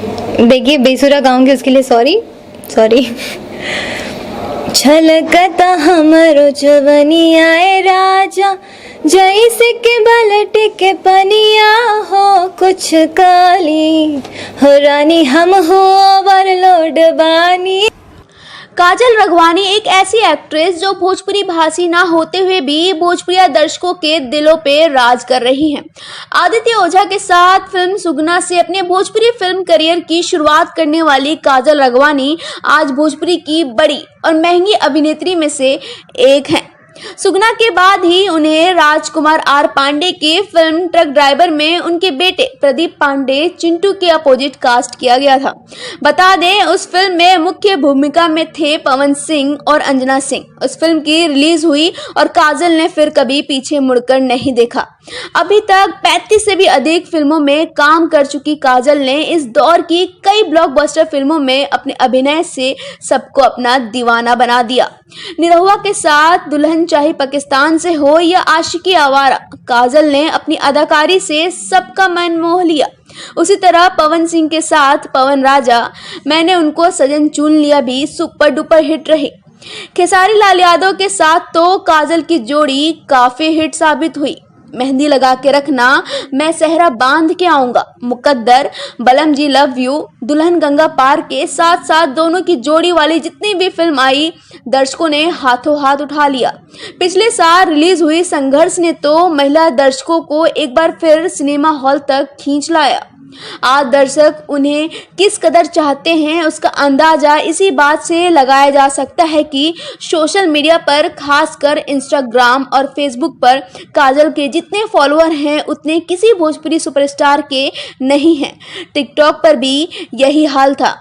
देखिए बेसुरा गाऊंगी उसके लिए सॉरी सॉरी। छलकता हमरो जवनिया ए राजा, जैसे के बलट के पनिया हो कुछ काली हो रानी, हम हो ओवरलोड बानी। काजल रघवानी एक ऐसी एक्ट्रेस जो भोजपुरी भाषी ना होते हुए भी भोजपुरी दर्शकों के दिलों पे राज कर रही हैं। आदित्य ओझा के साथ फिल्म सुगना से अपने भोजपुरी फिल्म करियर की शुरुआत करने वाली काजल रघवानी आज भोजपुरी की बड़ी और महंगी अभिनेत्री में से एक हैं। सुगना के बाद ही उन्हें राजकुमार आर पांडे की फिल्म ट्रक ड्राइवर में उनके बेटे प्रदीप पांडे चिंटू के अपोजिट कास्ट किया गया था। बता दें उस फिल्म में मुख्य भूमिका में थे पवन सिंह और अंजना सिंह। उस फिल्म की रिलीज हुई और काजल ने फिर कभी पीछे मुड़कर नहीं देखा। अभी तक 35 से भी अधिक फिल्मों में काम कर चुकी काजल ने इस दौर की कई ब्लॉकबस्टर फिल्मों में अपने अभिनय से सबको अपना दीवाना बना दिया। निरहुआ के साथ दुल्हन चाहे पाकिस्तान से हो या आशिकी आवारा, काजल ने अपनी अदाकारी से सबका मन मोह लिया। उसी तरह पवन सिंह के साथ पवन राजा, मैंने उनको सजन चुन लिया भी सुपर डुपर हिट रही। खेसारी लाल यादव के साथ तो काजल की जोड़ी काफी हिट साबित हुई। मेहंदी लगा के रखना, मैं सहरा बांध के आऊंगा, मुकद्दर, बलम जी लव यू, दुल्हन गंगा पार के साथ साथ दोनों की जोड़ी वाली जितनी भी फिल्म आई दर्शकों ने हाथों हाथ उठा लिया। पिछले साल रिलीज हुई संघर्ष ने तो महिला दर्शकों को एक बार फिर सिनेमा हॉल तक खींच लाया। आज दर्शक उन्हें किस कदर चाहते हैं उसका अंदाजा इसी बात से लगाया जा सकता है कि सोशल मीडिया पर खासकर इंस्टाग्राम और फेसबुक पर काजल के जितने फॉलोअर हैं उतने किसी भोजपुरी सुपरस्टार के नहीं हैं। टिकटॉक पर भी यही हाल था।